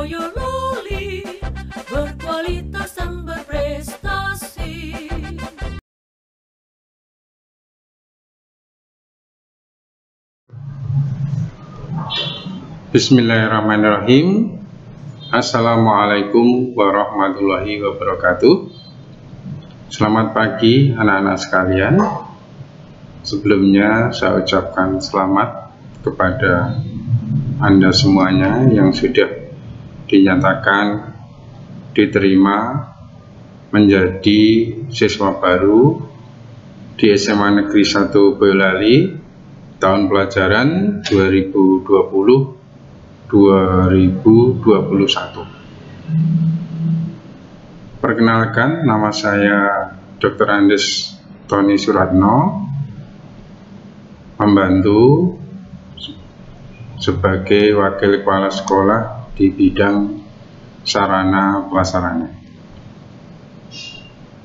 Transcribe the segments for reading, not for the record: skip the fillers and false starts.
Boyolali berkualitas dan berprestasi. Bismillahirrahmanirrahim. Assalamualaikum warahmatullahi wabarakatuh. Selamat pagi anak-anak sekalian. Sebelumnya saya ucapkan selamat kepada Anda semuanya yang sudah dinyatakan diterima menjadi siswa baru di SMA Negeri 1 Boyolali tahun pelajaran 2020-2021. Perkenalkan, nama saya Dr. Andes Tony Suratno, membantu sebagai wakil kepala sekolah di bidang sarana prasarana.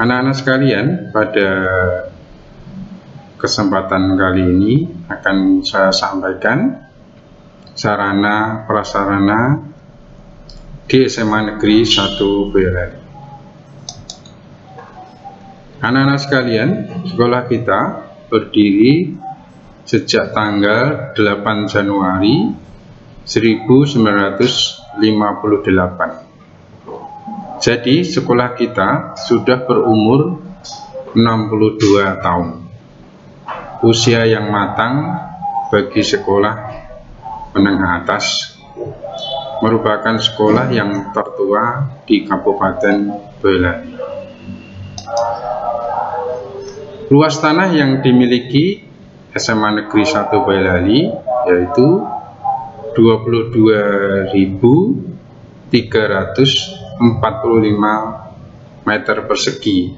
Anak-anak sekalian, pada kesempatan kali ini akan saya sampaikan sarana prasarana di SMA Negeri 1 Boyolali. Anak-anak sekalian, sekolah kita berdiri sejak tanggal 8 Januari 1958. Jadi sekolah kita sudah berumur 62 tahun. Usia yang matang bagi sekolah menengah atas, merupakan sekolah yang tertua di Kabupaten Boyolali. Luas tanah yang dimiliki SMA Negeri 1 Boyolali yaitu 22.345 meter persegi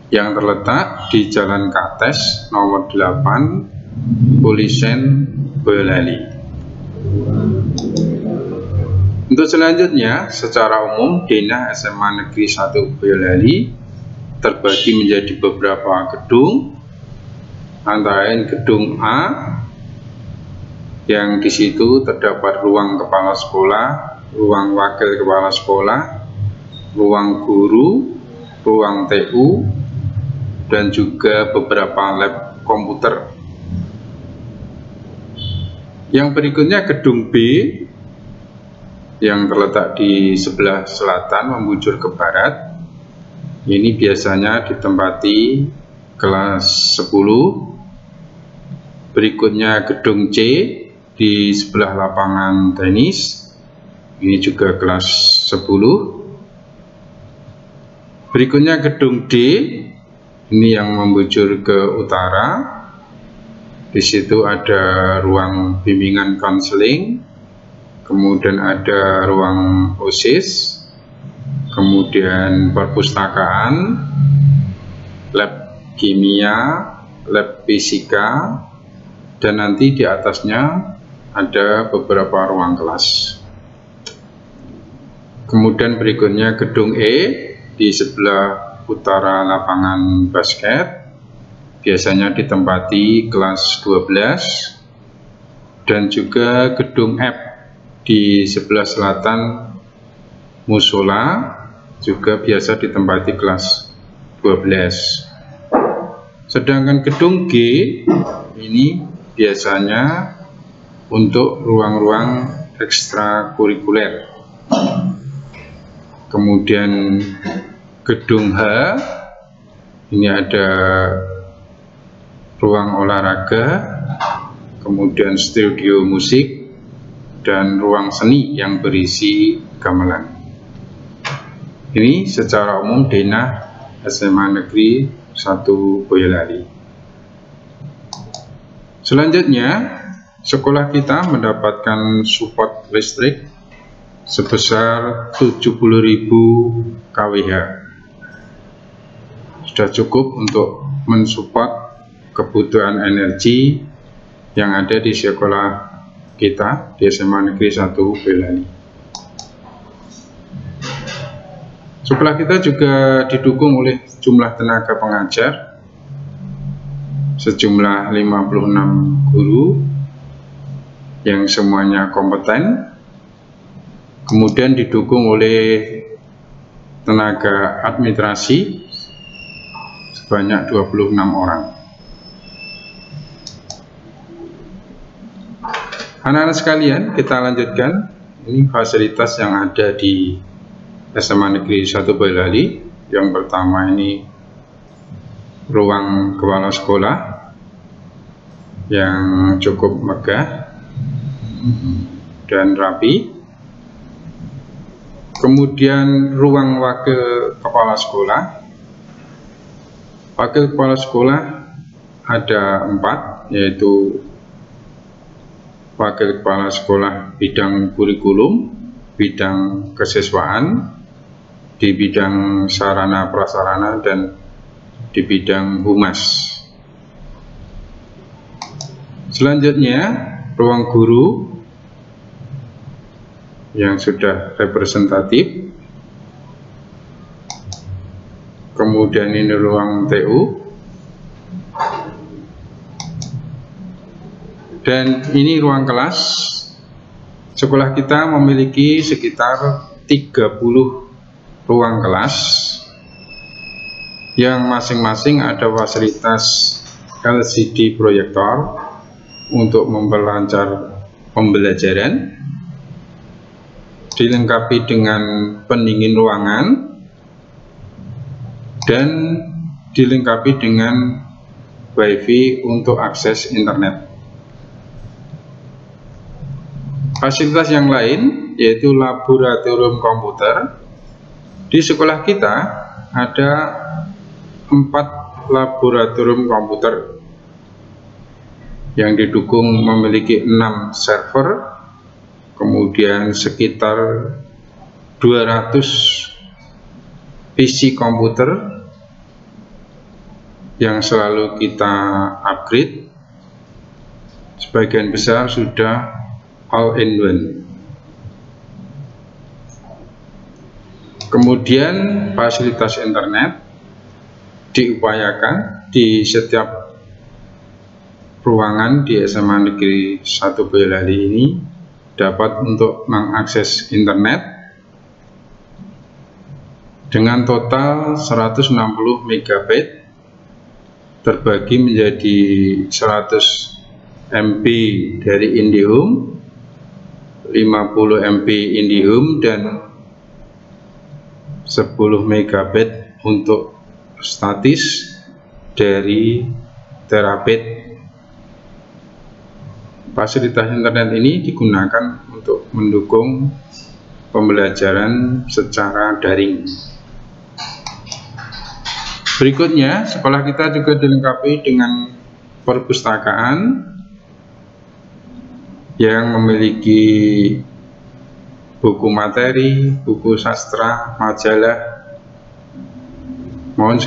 yang terletak di Jalan Kates nomor 8 Polisen Boyolali. Untuk selanjutnya, secara umum Denah SMA Negeri 1 Boyolali terbagi menjadi beberapa gedung, antara lain gedung A yang di situ terdapat ruang kepala sekolah, ruang wakil kepala sekolah, ruang guru, ruang TU, dan juga beberapa lab komputer. Yang berikutnya gedung B yang terletak di sebelah selatan membujur ke barat. Ini biasanya ditempati kelas 10. Berikutnya gedung C di sebelah lapangan tenis. Ini juga kelas 10. Berikutnya gedung D, ini yang membujur ke utara. Di situ ada ruang bimbingan konseling, kemudian ada ruang OSIS, kemudian perpustakaan, lab kimia, lab fisika, dan nanti di atasnya ada beberapa ruang kelas. Kemudian berikutnya gedung E di sebelah utara lapangan basket, biasanya ditempati kelas 12, dan juga gedung F di sebelah selatan musola juga biasa ditempati kelas 12. Sedangkan gedung G ini biasanya untuk ruang-ruang ekstrakurikuler. Kemudian gedung H ini ada ruang olahraga, kemudian studio musik, dan ruang seni yang berisi gamelan. Ini secara umum Denah SMA Negeri 1 Boyolali. Selanjutnya, sekolah kita mendapatkan support listrik sebesar 70.000 kWh. Sudah cukup untuk mensupport kebutuhan energi yang ada di sekolah kita di SMA Negeri 1 Boyolali. Sekolah kita juga didukung oleh jumlah tenaga pengajar sejumlah 56 guru yang semuanya kompeten, kemudian didukung oleh tenaga administrasi sebanyak 26 orang. Anak-anak sekalian, kita lanjutkan. Ini fasilitas yang ada di SMA Negeri 1 Boyolali. Yang pertama ini ruang kepala sekolah yang cukup megah dan rapi. Kemudian ruang wakil kepala sekolah. Wakil kepala sekolah ada 4, yaitu wakil kepala sekolah bidang kurikulum, bidang kesiswaan, di bidang sarana prasarana, dan di bidang humas. Selanjutnya, ruang guru yang sudah representatif. Kemudian ini ruang TU. Dan ini ruang kelas. Sekolah kita memiliki sekitar 30 ruang kelas yang masing-masing ada fasilitas LCD proyektor untuk memperlancar pembelajaran, dilengkapi dengan pendingin ruangan, dan dilengkapi dengan WiFi untuk akses internet. Fasilitas yang lain yaitu laboratorium komputer. Di sekolah kita ada 4 laboratorium komputer yang didukung memiliki 6 server, kemudian sekitar 200 PC komputer yang selalu kita upgrade. Sebagian besar sudah all in one. Kemudian fasilitas internet diupayakan di setiap ruangan di SMA Negeri 1 Boyolali ini dapat untuk mengakses internet dengan total 160 MB terbagi menjadi 100 MB dari IndiHome, 50 MB IndiHome, dan 10 MB untuk statis dari Terabit. Fasilitas internet ini digunakan untuk mendukung pembelajaran secara daring. Berikutnya, sekolah kita juga dilengkapi dengan perpustakaan yang memiliki buku materi, buku sastra, majalah. Mohon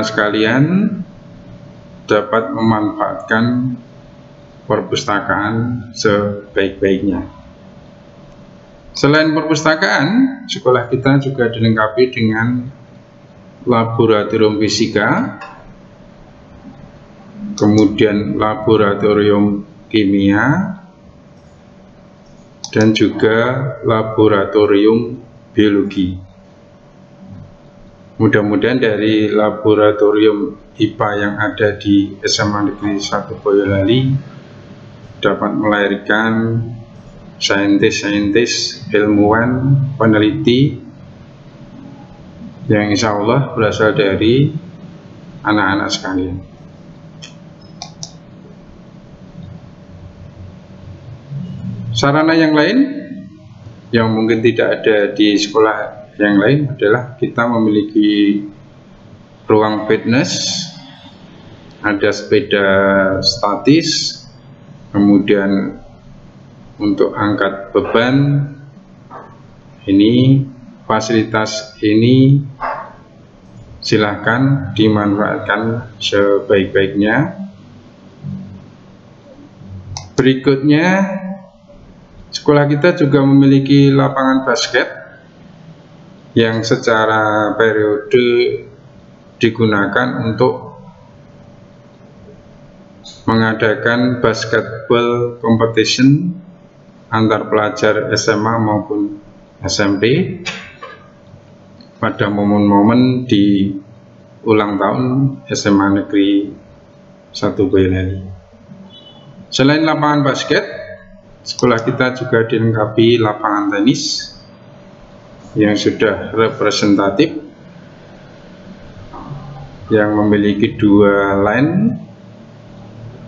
sekalian dapat memanfaatkan perpustakaan sebaik-baiknya. Selain perpustakaan, sekolah kita juga dilengkapi dengan laboratorium fisika, kemudian laboratorium kimia, dan juga laboratorium biologi. Mudah-mudahan dari laboratorium IPA yang ada di SMA Negeri 1 Boyolali dapat melahirkan saintis-saintis, ilmuwan, peneliti yang insya Allah berasal dari anak-anak sekalian. Sarana yang lain yang mungkin tidak ada di sekolah yang lain adalah kita memiliki ruang fitness, ada sepeda statis, kemudian untuk angkat beban. Ini fasilitas ini silahkan dimanfaatkan sebaik-baiknya. Berikutnya, sekolah kita juga memiliki lapangan basket yang secara periode digunakan untuk mengadakan basketball competition antar pelajar SMA maupun SMP pada momen-momen di ulang tahun SMA Negeri 1 Boyolali. Selain lapangan basket, sekolah kita juga dilengkapi lapangan tenis yang sudah representatif, yang memiliki 2 line.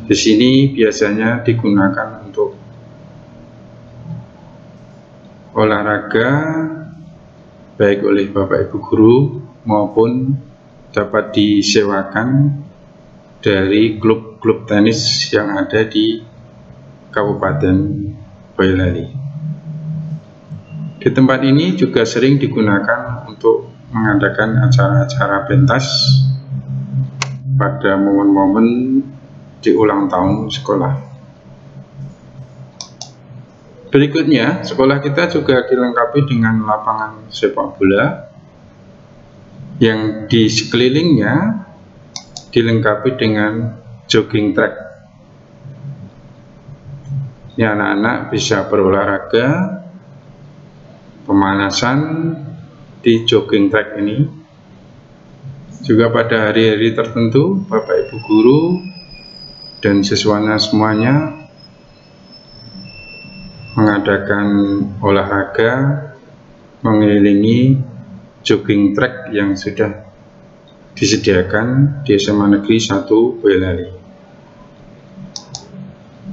Di sini biasanya digunakan untuk olahraga baik oleh Bapak Ibu guru maupun dapat disewakan dari klub-klub tenis yang ada di Kabupaten Boyolali. Di tempat ini juga sering digunakan untuk mengadakan acara-acara pentas pada momen-momen di ulang tahun sekolah. Berikutnya, sekolah kita juga dilengkapi dengan lapangan sepak bola yang di sekelilingnya dilengkapi dengan jogging track. Ini anak-anak bisa berolahraga, pemanasan di jogging track ini. Juga pada hari-hari tertentu, Bapak Ibu guru dan siswanya semuanya mengadakan olahraga mengelilingi jogging track yang sudah disediakan di SMA Negeri 1 Boyolali.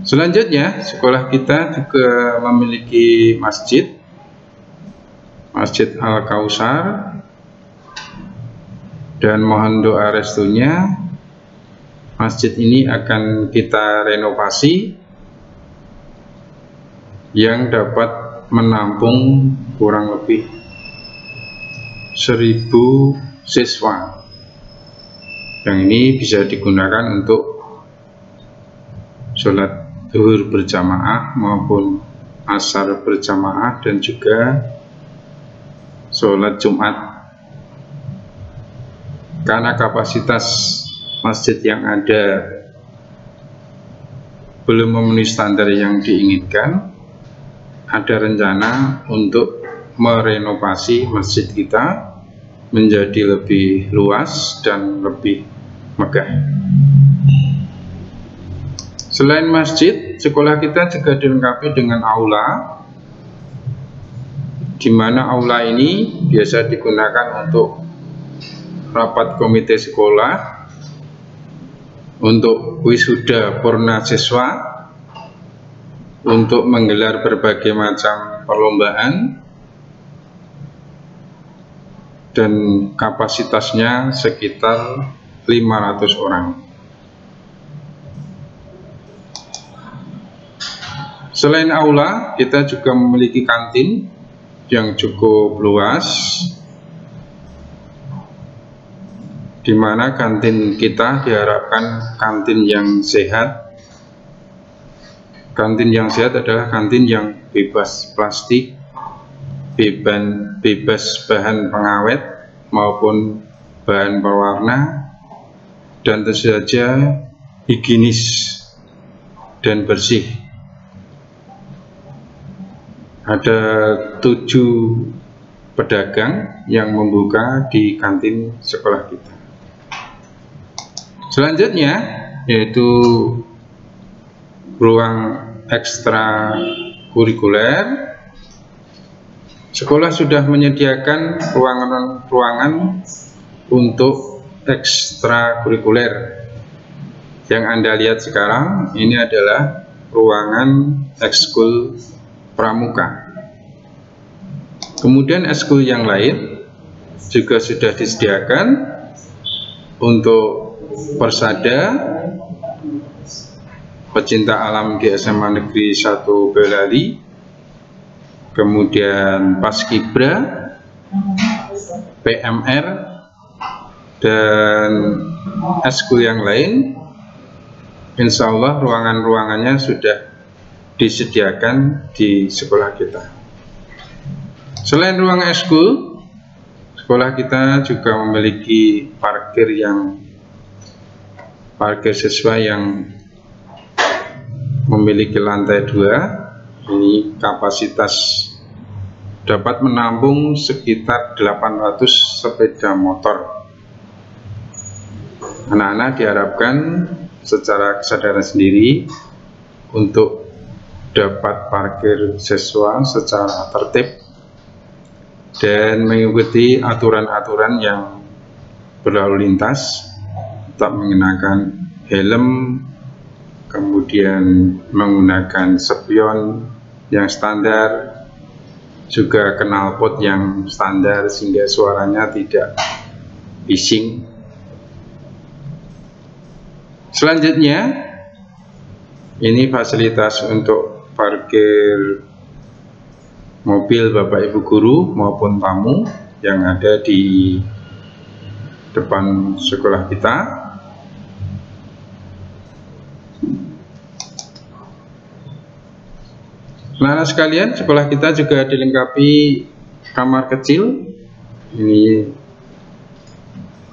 Selanjutnya, sekolah kita juga memiliki masjid, Masjid Al-Kausar, dan mohon doa restunya. Masjid ini akan kita renovasi yang dapat menampung kurang lebih 1.000 siswa. Yang ini bisa digunakan untuk sholat zuhur berjamaah maupun asar berjamaah dan juga sholat Jumat. Karena kapasitas masjid yang ada belum memenuhi standar yang diinginkan, ada rencana untuk merenovasi masjid kita menjadi lebih luas dan lebih megah. Selain masjid, sekolah kita juga dilengkapi dengan aula, di mana aula ini biasa digunakan untuk rapat komite sekolah, untuk wisuda purna siswa, untuk menggelar berbagai macam perlombaan, dan kapasitasnya sekitar 500 orang. Selain aula, kita juga memiliki kantin yang cukup luas, di mana kantin kita diharapkan kantin yang sehat. Kantin yang sehat adalah kantin yang bebas plastik, bebas bahan pengawet maupun bahan pewarna, dan tentu saja higienis dan bersih. Ada 7 pedagang yang membuka di kantin sekolah kita. Selanjutnya yaitu ruang ekstra kurikuler. Sekolah sudah menyediakan ruangan untuk ekstra kurikuler. Yang Anda lihat sekarang ini adalah ruangan ekskul pramuka. Kemudian ekskul yang lain juga sudah disediakan untuk persada, pecinta alam di SMA Negeri 1 Boyolali, kemudian Paskibra, PMR, dan ekskul yang lain. Insya Allah ruangan-ruangannya sudah disediakan di sekolah kita. Selain ruang ekskul, sekolah kita juga memiliki parkir siswa yang memiliki lantai 2. Ini kapasitas dapat menampung sekitar 800 sepeda motor. Anak-anak diharapkan secara kesadaran sendiri untuk dapat parkir siswa secara tertib dan mengikuti aturan-aturan yang berlalu lintas, tetap mengenakan helm, kemudian menggunakan spion yang standar, juga knalpot yang standar sehingga suaranya tidak bising. Selanjutnya, ini fasilitas untuk parkir mobil Bapak Ibu guru maupun tamu yang ada di depan sekolah kita. Anak-anak sekalian, sekolah kita juga dilengkapi kamar kecil. Ini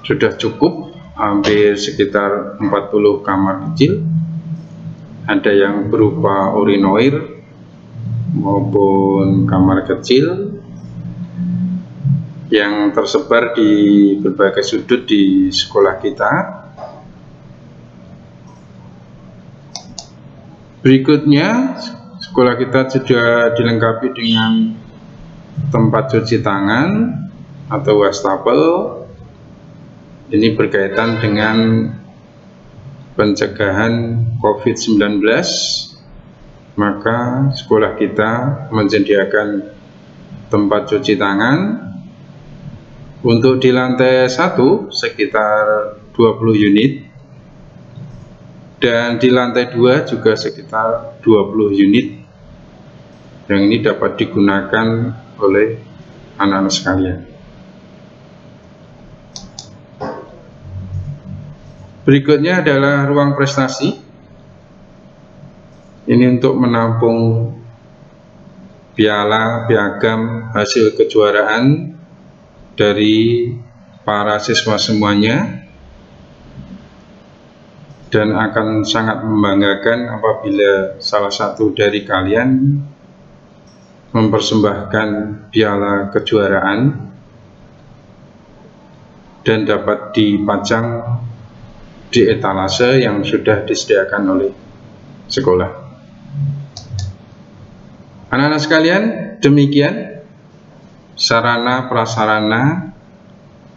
sudah cukup, hampir sekitar 40 kamar kecil. Ada yang berupa urinoir maupun kamar kecil yang tersebar di berbagai sudut di sekolah kita. Berikutnya, sekolah kita juga dilengkapi dengan tempat cuci tangan atau wastafel. Ini berkaitan dengan pencegahan COVID-19, maka sekolah kita menyediakan tempat cuci tangan untuk di lantai 1 sekitar 20 unit dan di lantai 2 juga sekitar 20 unit yang ini dapat digunakan oleh anak-anak sekalian. Berikutnya adalah ruang prestasi. Ini untuk menampung piala, piagam, hasil kejuaraan dari para siswa semuanya, dan akan sangat membanggakan apabila salah satu dari kalian mempersembahkan piala kejuaraan dan dapat dipajang di etalase yang sudah disediakan oleh sekolah. Anak-anak sekalian, demikian sarana prasarana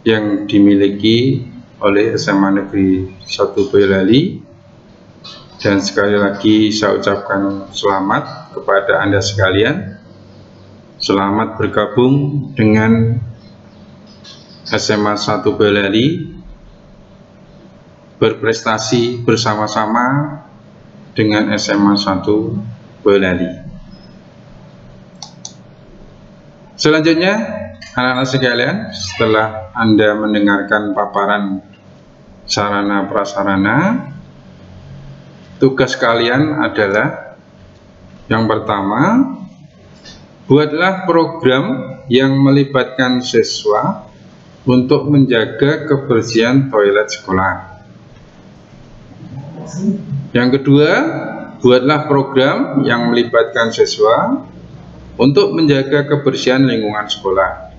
yang dimiliki oleh SMA Negeri 1 Boyolali, dan sekali lagi saya ucapkan selamat kepada Anda sekalian. Selamat bergabung dengan SMA 1 Boyolali, berprestasi bersama-sama dengan SMA 1 Boyolali. Selanjutnya, anak-anak sekalian, setelah Anda mendengarkan paparan sarana prasarana, tugas kalian adalah yang pertama, buatlah program yang melibatkan siswa untuk menjaga kebersihan toilet sekolah. Yang kedua, buatlah program yang melibatkan siswa untuk menjaga kebersihan lingkungan sekolah.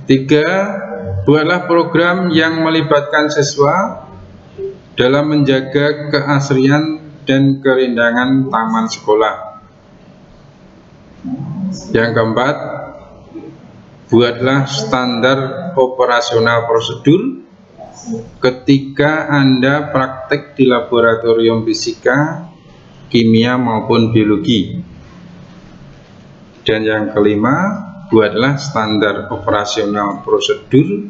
3, buatlah program yang melibatkan siswa dalam menjaga keasrian dan keindahan taman sekolah. Yang keempat, buatlah standar operasional prosedur ketika Anda praktek di laboratorium fisika, kimia maupun biologi. Dan yang kelima, buatlah standar operasional prosedur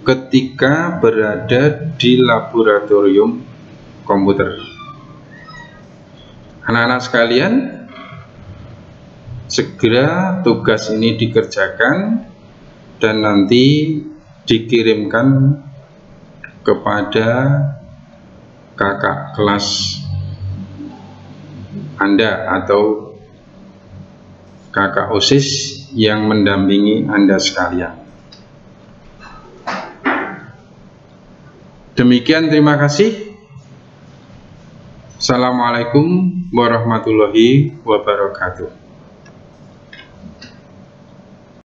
ketika berada di laboratorium komputer. Anak-anak sekalian, segera tugas ini dikerjakan dan nanti dikirimkan kepada kakak kelas Anda atau kakak OSIS yang mendampingi Anda sekalian. Demikian, terima kasih. Assalamualaikum warahmatullahi wabarakatuh.